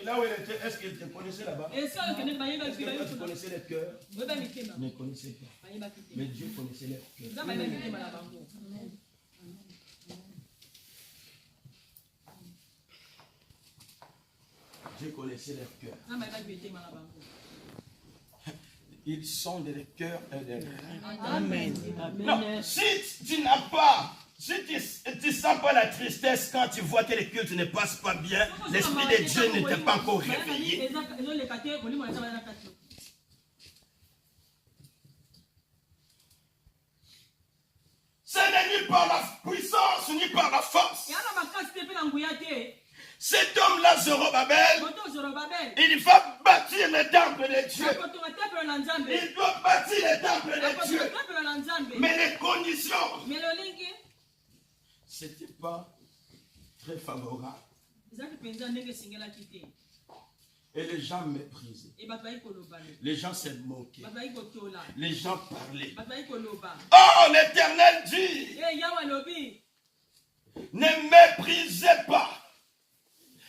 Là où elle était, est-ce qu'elle te connaissait là-bas? Est-ce que tu connaissais les cœurs? Ne connaissais pas. Mais Dieu connaissait les cœurs. Dieu connaissait leurs cœurs. Ils sont des cœurs et des reins. Amen. Non, si tu n'as pas, si tu sens pas la tristesse quand tu vois que le culte ne passe pas bien, l'Esprit de Dieu ne t'a pas encore réveillé. Ce n'est ni par la puissance ni par la force. Cet homme-là, Zorobabel, il va bâtir le temple de Dieu. Il doit bâtir le temple de Dieu. Mais les conditions, ce n'était pas très favorable. Et les gens méprisaient. Les gens se moquaient. Les gens parlaient. Oh, l'Éternel dit, ne méprisez pas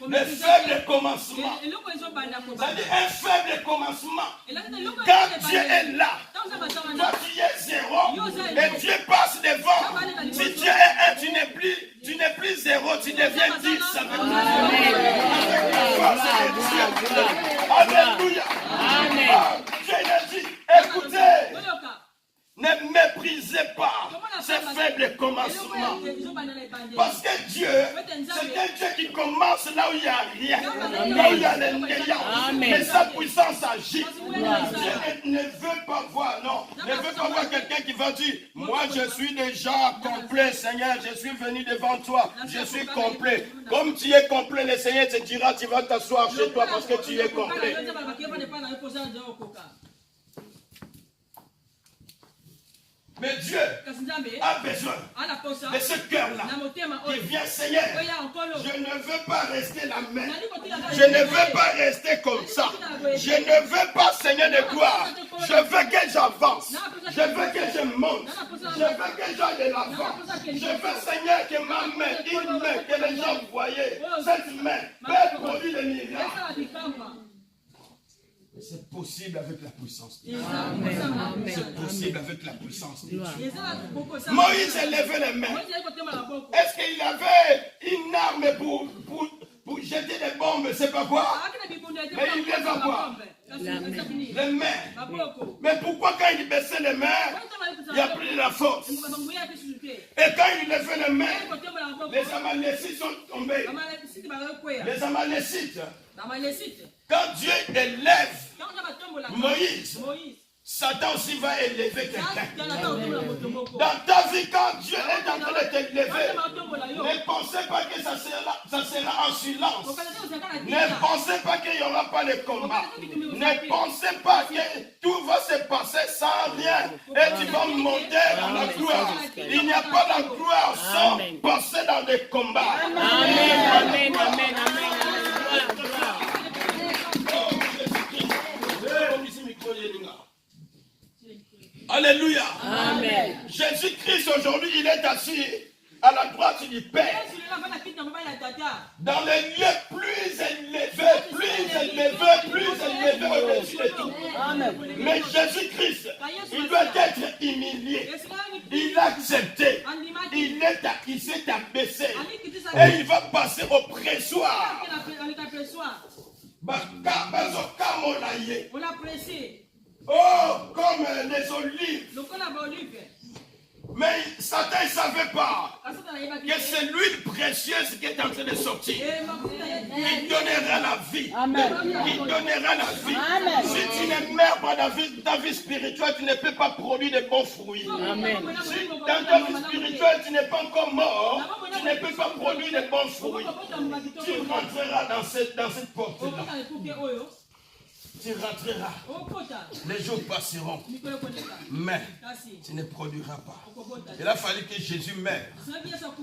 le faible commencement. C'est-à-dire un faible commencement. Quand Dieu est là, toi tu es zéro et Dieu passe devant. Si Dieu est un, tu n'es plus zéro, tu deviens 10 avec Alléluia. Amen. Dieu a dit, écoutez, ne méprisez pas ce faible commencement. Parce que Dieu, c'est un Dieu qui commence là où il n'y a rien, là où il y a le néant. Mais sa puissance agit. Dieu ne veut pas voir, non, ne veut pas voir quelqu'un qui va dire, moi je suis déjà complet, Seigneur, je suis venu devant toi, je suis complet. Comme tu es complet, le Seigneur te dira, tu vas t'asseoir chez toi parce que tu es complet. Mais Dieu a besoin de ce cœur-là qui vient, Seigneur, je ne veux pas rester la main. Je ne veux pas rester comme ça. Je ne veux pas, Seigneur de gloire. Je veux que j'avance. Je veux que je monte. Je veux que j'aille de l'avant. Je veux, Seigneur, que ma main, une main, que les gens voient, cette main peut produire le miracle. C'est possible avec la puissance de Dieu. C'est possible avec la puissance de Dieu. Moïse a levé les mains. Est-ce qu'il avait une arme pour jeter des bombes? C'est pas quoi? Mais il lève à quoi? Les mains. Mais pourquoi quand il baissait les mains, il n'y a plus de la force? Et quand il levait les mains, les Amalécites sont tombés. Les Amalécites. Quand Dieu élève Moïse, Satan aussi va élever quelqu'un. Dans ta vie, quand Dieu est en train de t'élever, ne pensez pas que ça sera en silence. Ne pensez pas qu'il n'y aura pas de combat. Ne pensez pas que tout va se passer sans rien. Et tu vas monter dans la gloire. Il n'y a pas la gloire sans passer dans des combats. Amen, amen, amen, amen. Alléluia. Amen. Jésus-Christ aujourd'hui, il est assis à la droite du Père. Dans les lieux plus élevés au-dessus de tout. Mais Jésus-Christ, il doit être humilié. Il a accepté. Il s'est abaissé. Et il va passer au pressoir. On l'apprécie. Oh, comme les olives. Mais Satan ne savait pas que c'est l'huile précieuse qui est en train de sortir. Il donnera la vie. Il donnera la vie. Si tu ne meurs pas dans ta vie spirituelle, tu ne peux pas produire de bons fruits. Si dans ta vie spirituelle, tu n'es pas encore mort, tu ne peux pas produire de bons fruits. Tu rentreras dans cette porte-là. Tu rentreras. Les jours passeront. Mais tu ne produiras pas. Il a fallu que Jésus meure.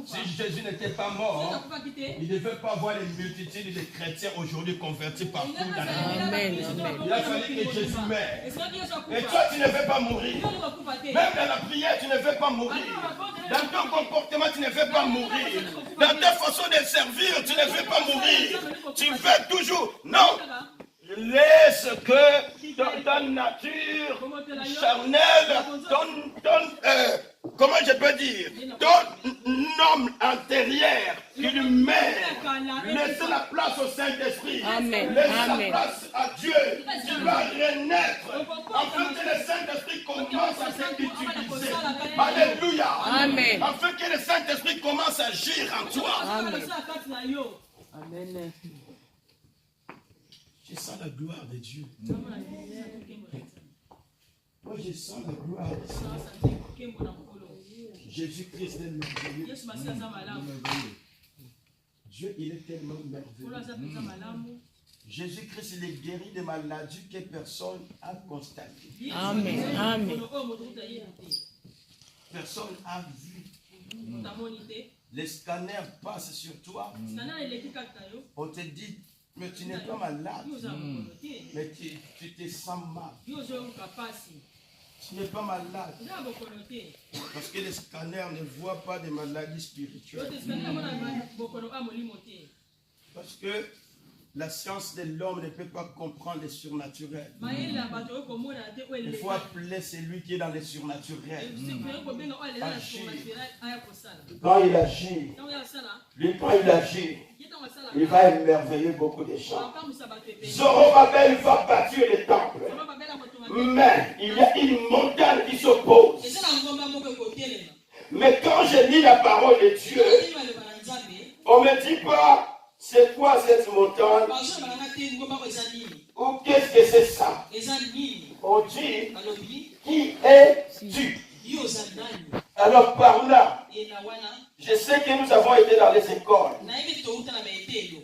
Si Jésus n'était pas mort, il ne devait pas voir les multitudes de chrétiens aujourd'hui convertis partout dans le monde. Il a fallu que Jésus meure. Et toi, tu ne veux pas mourir. Même dans la prière, tu ne veux pas mourir. Dans ton comportement, tu ne veux pas mourir. Dans ta façon de servir, tu ne veux pas mourir. Tu veux toujours. Non. Laisse que ton nature charnelle, comment je peux dire, ton homme intérieur qui lui mène, laisse la place au Saint-Esprit, laisse la place à Dieu, tu vas renaître, afin que le Saint-Esprit commence à s'utiliser. Alléluia. Amen. Afin que le Saint-Esprit commence à agir en toi. Amen. Je sens la gloire de Dieu. Moi, je sens la gloire de Seigneur. Jésus-Christ est merveilleux. Dieu, il est tellement merveilleux. Jésus-Christ, il est guéri de maladies que personne n'a constatées. Amen. Amen. Personne n'a vu. Les scanners passent sur toi. On te dit, mais tu n'es pas malade. Mais tu te sens mal. Tu n'es pas malade. Parce que les scanners ne voient pas des maladies spirituelles. Parce que la science de l'homme ne peut pas comprendre le surnaturel. Il faut appeler celui qui est dans le surnaturel. Quand il agit, il va émerveiller beaucoup de gens. Zorobabel va bâtir le temple. Mais il y a une montagne qui s'oppose. Mais quand je lis la parole de Dieu, on ne me dit pas c'est quoi cette montagne ou qu'est-ce que c'est ça. On dit qui es-tu? Alors par là, je sais que nous avons été dans les écoles.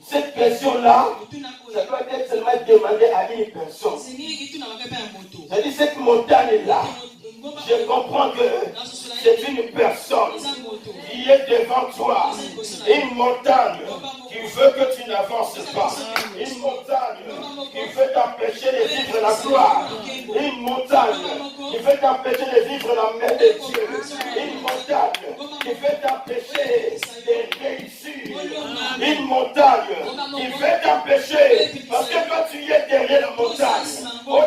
Cette question-là, ça doit être seulement demandé à une personne. Je dis cette montagne-là, je comprends que c'est une personne qui est devant toi. Une montagne qui veut que tu n'avances pas. Une montagne qui veut t'empêcher de vivre la gloire. Une montagne qui veut t'empêcher de vivre la main de Dieu. Une montagne qui veut t'empêcher de réussir. Une montagne qui veut t'empêcher. Parce que quand tu es derrière la montagne,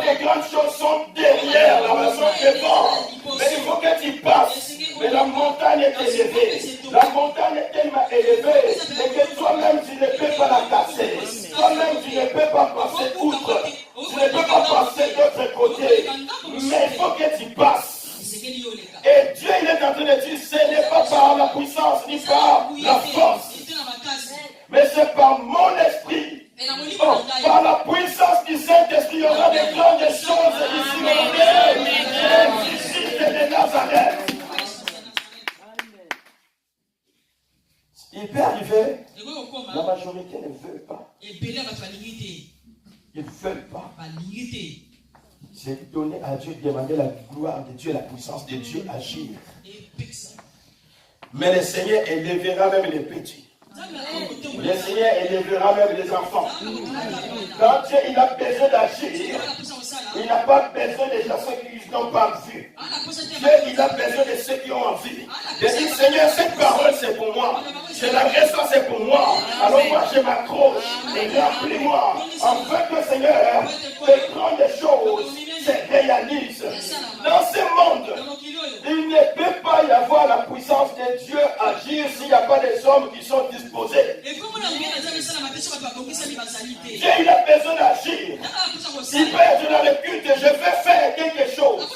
les grandes choses sont derrière, la maison devant. Mais il faut que tu passes. Mais la montagne est élevée. La montagne est tellement élevée et que toi-même tu ne peux pas la casser. Toi-même tu ne peux pas passer outre. Tu ne peux pas passer de l'autre côté. Mais il faut que tu passes. Et Dieu il est en train de dire ce n'est pas par la puissance ni par la force. Mais c'est par mon esprit. Oh, par la puissance du Saint-Esprit, il y aura des grandes choses ici au Jésus de Nazareth. Il peut arriver, la majorité ne veut pas. Ils ne veulent pas. C'est donner à Dieu, demander la gloire de Dieu, la puissance de Dieu agir. Mais le Seigneur élèvera même les petits. Le Seigneur élèvera même les enfants. Quand Dieu il a besoin d'agir, il n'a pas besoin de ceux qui n'ont pas vu. Dieu il a besoin de ceux qui ont envie. Je dis Seigneur, cette parole c'est pour moi. Je la reçois, c'est pour moi. Alors moi je m'accroche. Remplis-moi. Afin que Seigneur, de grandes choses se réalisent. Dans ce monde, il ne peut pas y avoir la puissance de Dieu agir s'il n'y a pas des hommes qui sont disposés. Dieu il a besoin d'agir. Si Père, je dans le culte, je vais faire quelque chose.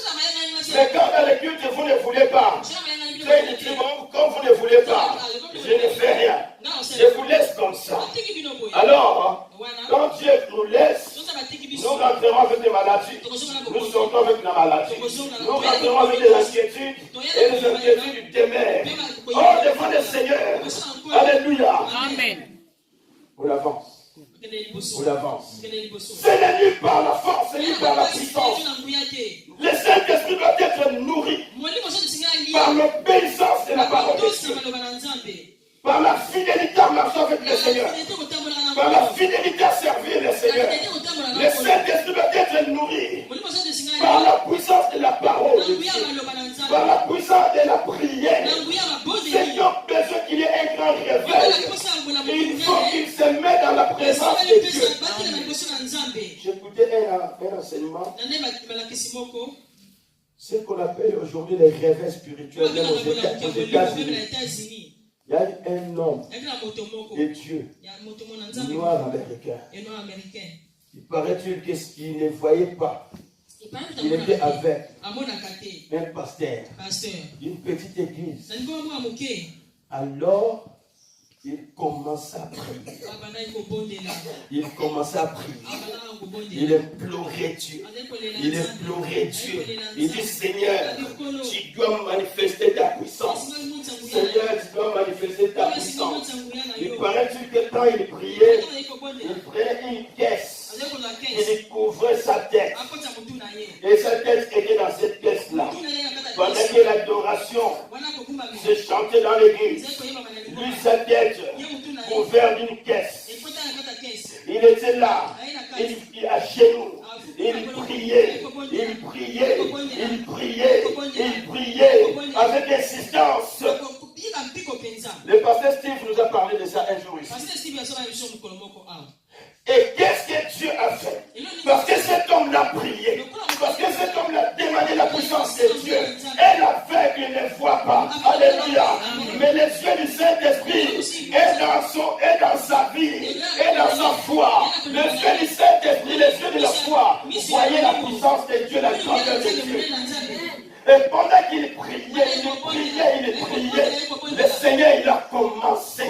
Mais quand dans le culte, vous ne voulez pas. Dieu il dit, comme vous ne voulez pas, je ne fais rien. Je vous laisse comme ça. Alors, quand Dieu nous laisse, nous rentrerons avec des maladies. Nous sortons avec la maladie. Nous rentrerons avec des inquiétudes et des inquiétudes demeurent. Oh, devant le Seigneur. Alléluia. Amen. On avance. On avance. Ce n'est ni par la force, ni par la puissance. Le Saint-Esprit doit être nourri par l'obéissance de la parole de Dieu. Par la fidélité à marcher avec le Seigneur. Par la fidélité à servir le Seigneur. Le Saint-Esprit doit être nourri par la puissance de la parole de Dieu. Par la puissance de la prière. C'est donc besoin qu'il y ait un grand réveil. Il faut qu'il se mette dans la présence de Dieu. J'écoutais un enseignement. Ce qu'on appelle aujourd'hui les réveils spirituels même aux États-Unis. Il y a un homme de Dieu, noir américain. Il paraît-il qu'il ne voyait pas. Il était avec un pasteur d'une petite église. Alors, il commençait à prier. Il commençait à prier. Il implorait Dieu. Il implorait Dieu. Il dit, Seigneur, tu dois manifester ta puissance. Seigneur, tu dois manifester ta puissance. Il paraît-il que quand il priait, il prenait une caisse. Il couvrait sa tête. Et sa tête était dans cette caisse-là. Pendant que l'adoration se chantait dans l'église, lui, sa tête couverte d'une caisse. Il était là, il à genoux, il priait, il priait, il priait, il priait avec insistance. Le pasteur Steve nous a parlé de ça un jour ici. Et qu'est-ce que Dieu a fait? Parce que cet homme l'a prié. Parce que cet homme l'a demandé la puissance de Dieu. Et l'aveugle ne voit pas. Alléluia. Mais les yeux du Saint-Esprit est dans sa vie, et dans sa foi. Les yeux du Saint-Esprit, les yeux de la foi. Voyez la puissance de Dieu, la grandeur de Dieu. Et pendant qu'il priait, le Seigneur, il a commencé.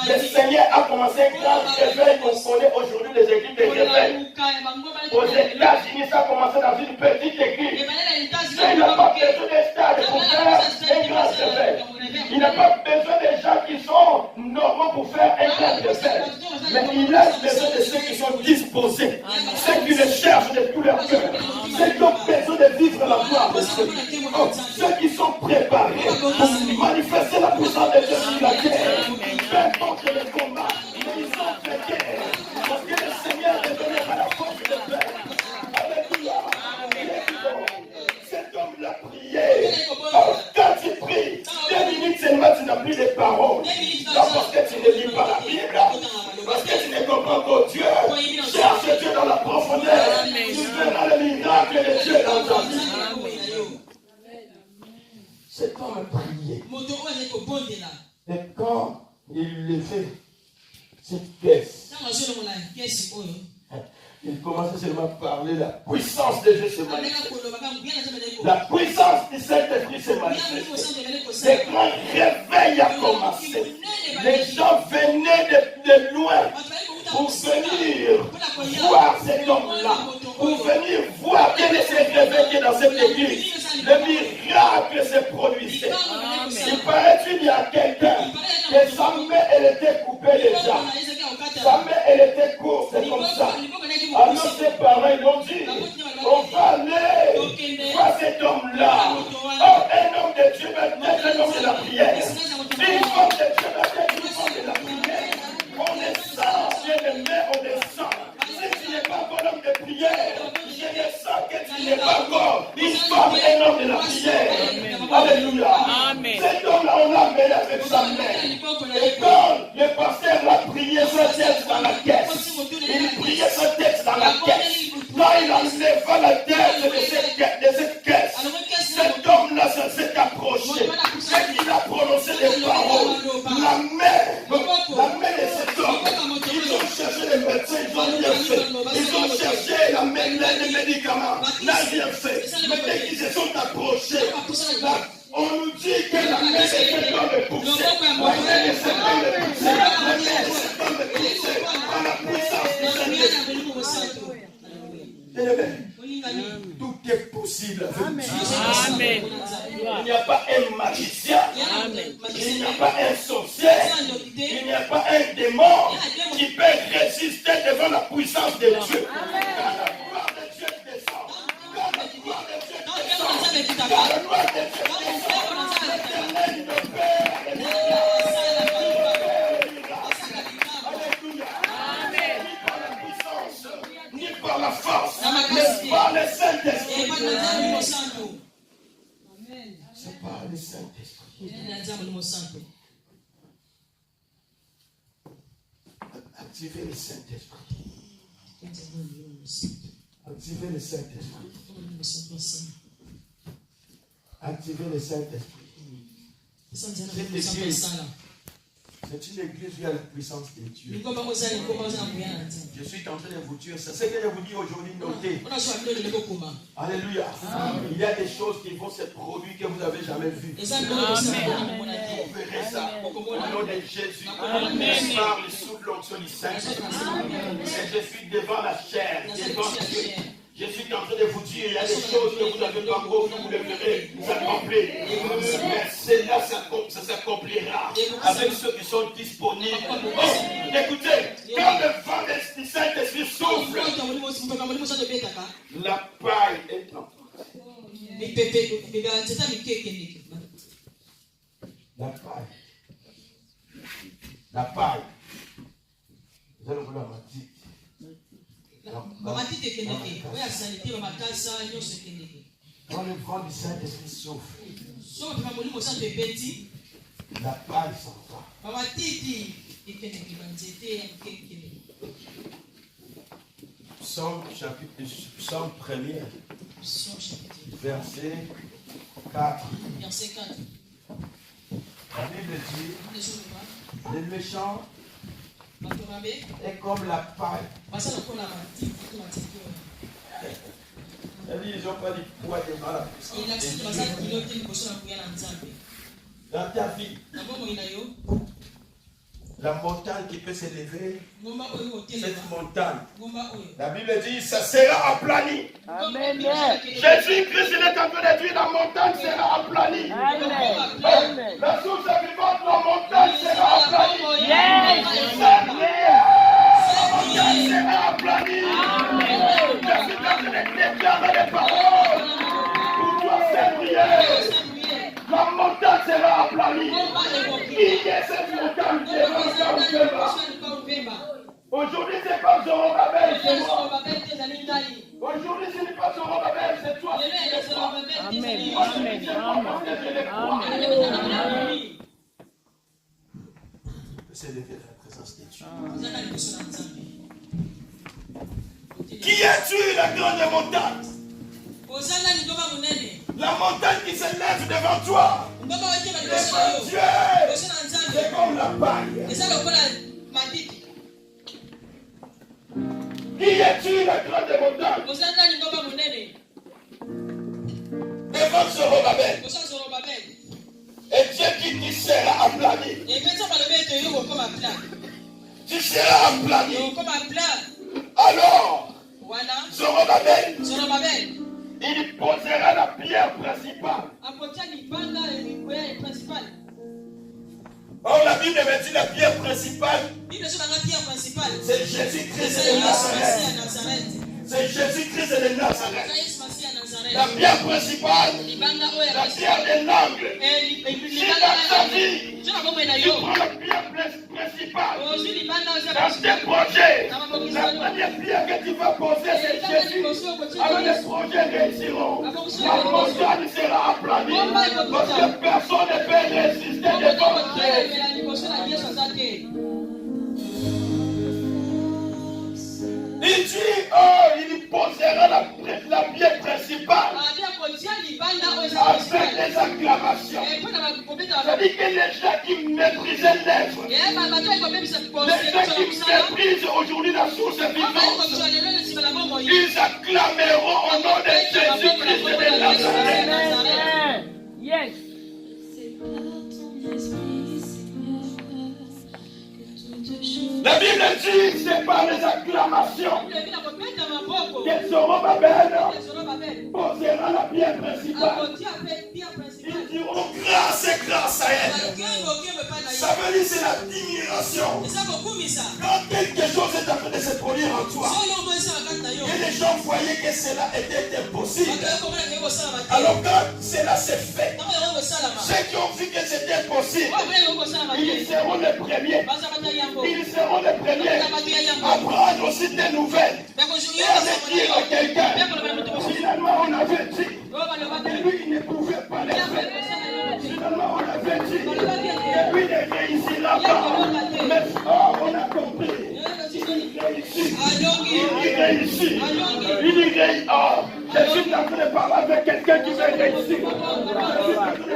Le Seigneur a commencé un grand réveil qu'on connaît aujourd'hui, les églises de réveil. Aux États-Unis, ça a commencé dans une petite église. Il n'a pas besoin de stade pour faire un grand réveil. Il n'a pas besoin de gens qui sont normaux pour faire un grand réveil. Mais il a besoin de ceux qui sont disposés, ceux qui le cherchent de tout leur cœur, ceux qui ont besoin de vivre la gloire de Dieu. Oh, ceux qui sont préparés pour manifester la puissance de Dieu sur la terre. Peu importe le combat, mais ils sont prêts. Parce que le Seigneur est donné à la force de faire. Alléluia. Cet homme l'a prié. Alors, quand tu pries, 2 minutes seulement, tu n'as plus de paroles. Pas parce que tu ne lis pas la Bible, parce que tu ne comprends pas Dieu. Cherche Dieu dans la profondeur. Tu verras le miracle de Dieu dans ta vie. Cet homme priait. Et quand il levait cette caisse, il commençait seulement à parler de la puissance de Dieu se manifeste. La puissance du Saint-Esprit se manifeste. Le grand réveil a commencé. Les gens venaient de loin pour venir voir cet homme-là, pour venir voir quel est ce réveil qui est dans cette église. Le miracle se produisait. Il paraît qu'il y a quelqu'un que sa main, elle était coupée déjà. Sa main, elle était courte, c'est comme ça. Alors ses parents, ils ont dit, on va aller voir cet homme-là. Oh, un homme de Dieu va être un homme de la prière. Une femme de Dieu va être une femme de la prière. On descend, bien aimé, on descend. Si tu n'es pas encore homme de prière, je sens que tu n'es pas encore une femme, un homme de la prière. Alléluia. Cet homme-là, on l'a mêlé avec sa main. Et quand le pasteur l'a prié ce texte dans la caisse, il priait ce texte dans la caisse. Quand il enleva la tête de cette caisse, cet homme-là s'est approché. Et il a prononcé des paroles. La main de cet homme, ils ont cherché les médecins, ils ont rien fait. Ils ont cherché les médicaments, n'a rien fait. Mais dès qu'ils se sont approchés, on nous dit que la main de cet homme est poussée. La main de cet homme est poussée. La main de cet homme est poussée par la puissance du Saint-Esprit. Tout est possible avec Dieu. Amen. Il n'y a pas un magicien. Il n'y a pas un sorcier. sorcier, il n'y a pas un démon qui peut résister devant la puissance de Dieu. Quand la gloire de Dieu descend, quand la gloire de Dieu descend, quand la gloire de Dieu descend, l'Éternel ne perd. Alléluia. Amen. Ni par la puissance, ni par la force, mais par le Saint-Esprit. C'est par le Saint-Esprit. Activez le Saint-Esprit. Activez le Saint-Esprit. Activez le Saint-Esprit. C'est une église qui a la puissance de Dieu. Je suis en train de vous dire ça. Ce que je vous dis aujourd'hui, notez. Alléluia. Il y a des choses qui vont se produire que vous n'avez jamais vues. Vous verrez ça au nom de Jésus. Je parle sous l'onction du Saint-Esprit. Et je suis devant la chair, devant Dieu. Je suis en train de vous dire, il y a des choses que vous n'avez pas encore, vous le verrez, vous accomplir. Mais cela, ça s'accomplira avec ceux qui sont disponibles. Oh, écoutez, quand le vent du Saint-Esprit souffle, la paille est en La paille. Vous allez vouloir ma petite. Quand le vent du Saint-Esprit souffle, la paille s'en va. Psaume 1er, verset 4. La Bible dit, le méchant est comme la paille. Ils n'ont pas du poids de mal. Dans ta vie, la montagne qui peut s'élever, cette montagne, la Bible dit, ça sera aplani. Amen. Jésus-Christ, il est en train de dire, la montagne sera aplanie. La source vivante, la montagne sera aplanie. La montagne sera aplanie. Je suis en train de déclarer les paroles pour toi, Seigneur. La montagne sera aplanie. Qui est cette montagne qui est aujourd'hui, c'est pas Zorobabel, c'est moi. Aujourd'hui, ce n'est pas Zorobabel, c'est toi. Amen. C'est la présence de Dieu. Qui es-tu, la grande montagne? La montagne qui s'élève devant toi. Devant Dieu. C'est comme la paille. Qui es-tu, la grande montagne? Devant Zorobabel. Et Dieu qui sera aplani. Tu seras aplani. Alors, Zorobabel, il posera la pierre principale. Or, la Bible me dit la pierre principale, c'est Jésus-Christ de Nazareth. C'est Jésus-Christ de Nazareth. La pierre principale, la pierre de l'angle. Si dans ta vie, tu prends la pierre principale, dans tes projets, la première pierre que tu vas poser, c'est Jésus. Alors les projets réussiront. La montagne sera aplanie. Parce que personne ne peut résister devant Dieu. Il dit, oh, il posera la pierre principale avec les acclamations. C'est-à-dire que les gens qui méprisent l'œuvre, les gens qui méprisent aujourd'hui la source vivante, ils acclameront au nom de Jésus-Christ de Nazareth. Yes. La Bible dit, c'est par les acclamations que Zorobabel posera la pierre principale. Il dire, oh grâce et grâce à elle. Ça veut dire c'est la diminution. Quand quelque chose est en train de se produire en toi, et les gens voyaient que cela était impossible. Alors quand cela s'est fait, ceux qui ont vu que c'était possible, ils seront les premiers. Ils seront les premiers à prendre aussi des nouvelles et à dire à quelqu'un, finalement on avait dit, et lui il ne pouvait pas les faire. Finalement on avait dit, et lui ne réussira pas. Mais on a compris. Il réussit. Il réussit. Oh, je suis en train de parler avec quelqu'un qui veut réussir. Je suis en train de